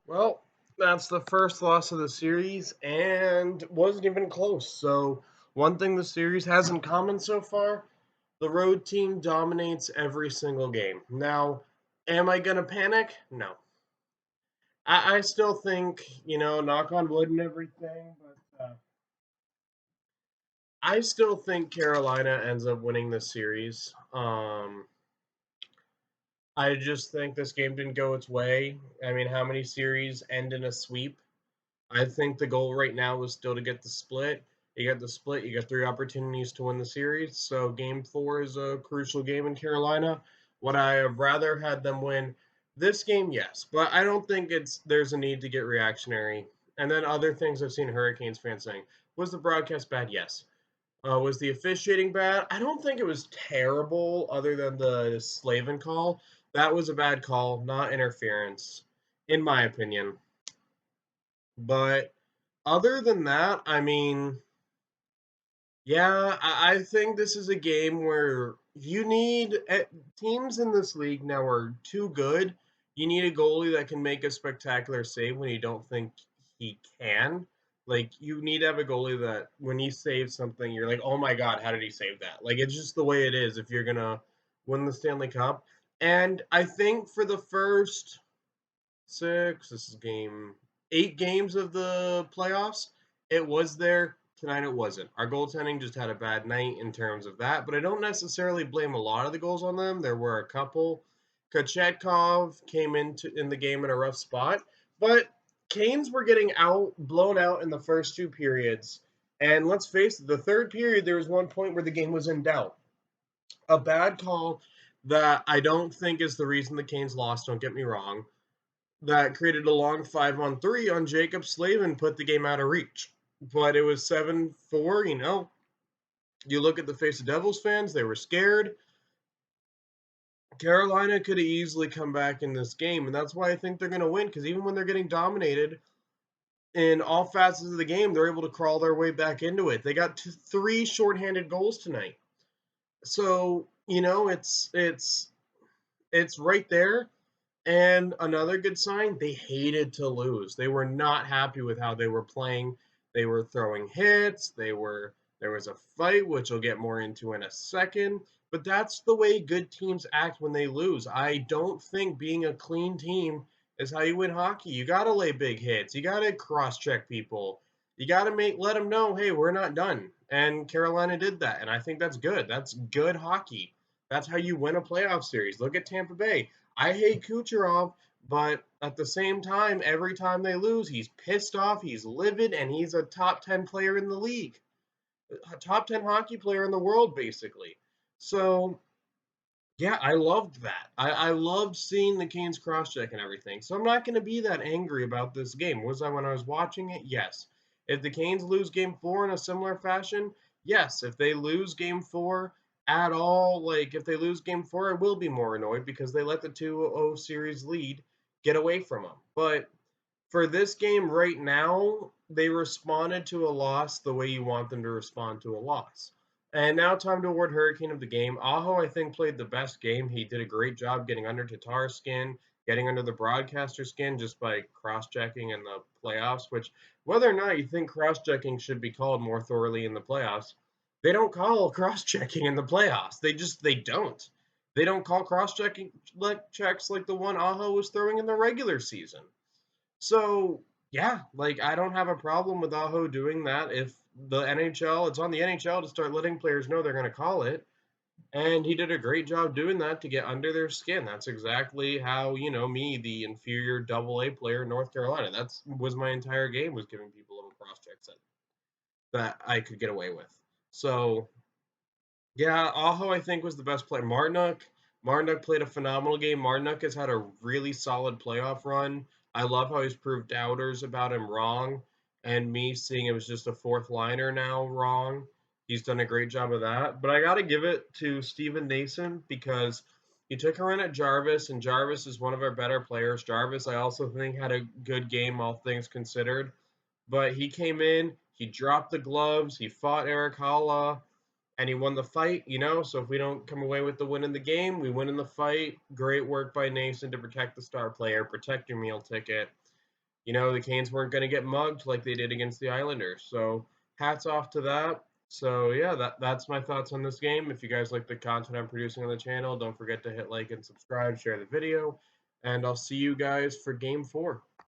Well, that's the first loss of the series and wasn't even close. So, one thing the series has in common so far, the road team dominates every single game. Now, am I going to panic? No. I still think, knock on wood and everything, but I still think Carolina ends up winning the series. I just think this game didn't go its way. I mean, how many series end in a sweep? I think the goal right now is still to get the split. You got the split, you got three opportunities to win the series. So game four is a crucial game in Carolina. Would I have rather had them win this game? Yes. But I don't think there's a need to get reactionary. And then other things I've seen Hurricanes fans saying. Was the broadcast bad? Yes. Was the officiating bad? I don't think it was terrible, other than the Slavin call. That was a bad call, not interference, in my opinion. But other than that, I mean, yeah, I think this is a game where you need teams in this league now are too good. You need a goalie that can make a spectacular save when you don't think he can. Like, you need to have a goalie that when he saves something, you're like, oh my God, how did he save that? Like, it's just the way it is if you're going to win the Stanley Cup. And I think for the first this is game 8 games of the playoffs. It was there. Tonight it wasn't. Our goaltending just had a bad night in terms of that, but I don't necessarily blame a lot of the goals on them. There were a couple. Kochetkov came into in the game in a rough spot, but Canes were getting blown out in the first two periods. And let's face it, the third period, there was one point where the game was in doubt. A bad call that I don't think is the reason the Canes lost, don't get me wrong, that created a long 5-on-3 on Jacob Slavin, put the game out of reach. But it was 7-4, You look at the face of Devils fans, they were scared. Carolina could have easily come back in this game, and that's why I think they're going to win, because even when they're getting dominated in all facets of the game, they're able to crawl their way back into it. They got three shorthanded goals tonight. So, it's right there. And another good sign, they hated to lose. They were not happy with how they were playing. They were throwing hits. There was a fight, which we'll get more into in a second. But that's the way good teams act when they lose. I don't think being a clean team is how you win hockey. You got to lay big hits. You got to cross-check people. You got to let them know, hey, we're not done. And Carolina did that, and I think that's good. That's good hockey. That's how you win a playoff series. Look at Tampa Bay. I hate Kucherov, but at the same time, every time they lose, he's pissed off, he's livid, and he's a top 10 player in the league, a top 10 hockey player in the world, basically. So, yeah, I loved that. I loved seeing the Canes cross check and everything. So I'm not going to be that angry about this game. Was I when I was watching it? Yes. If the Canes lose game four in a similar fashion, yes. If they lose game four at all, like if they lose game four, I will be more annoyed because they let the 2-0 series lead get away from them. But for this game right now, they responded to a loss the way you want them to respond to a loss. And now, time to award Hurricane of the game. Aho, I think, played the best game. He did a great job getting under Tatar's skin, getting under the broadcaster's skin just by cross checking in the playoffs, which, whether or not you think cross checking should be called more thoroughly in the playoffs, they don't call cross checking in the playoffs. They don't. They don't call cross checking checks like the one Aho was throwing in the regular season. So yeah, like I don't have a problem with Aho doing that. If the NHL, it's on the NHL to start letting players know they're going to call it, and he did a great job doing that to get under their skin. That's exactly how me, the inferior Double A player in North Carolina. That's was my entire game was giving people little cross checks that I could get away with. So yeah, Aho I think was the best player. Martinuk played a phenomenal game. Martinuk has had a really solid playoff run. I love how he's proved doubters about him wrong, and me seeing it was just a fourth liner now wrong. He's done a great job of that. But I got to give it to Steven Nason because he took a run at Jarvis, and Jarvis is one of our better players. Jarvis, I also think, had a good game, all things considered. But he came in, he dropped the gloves, he fought Eric Halla, and he won the fight. So if we don't come away with the win in the game, we win in the fight. Great work by Nason to protect the star player, protect your meal ticket. the Canes weren't going to get mugged like they did against the Islanders. So hats off to that. So yeah, that's my thoughts on this game. If you guys like the content I'm producing on the channel, don't forget to hit like and subscribe, share the video, and I'll see you guys for game 4.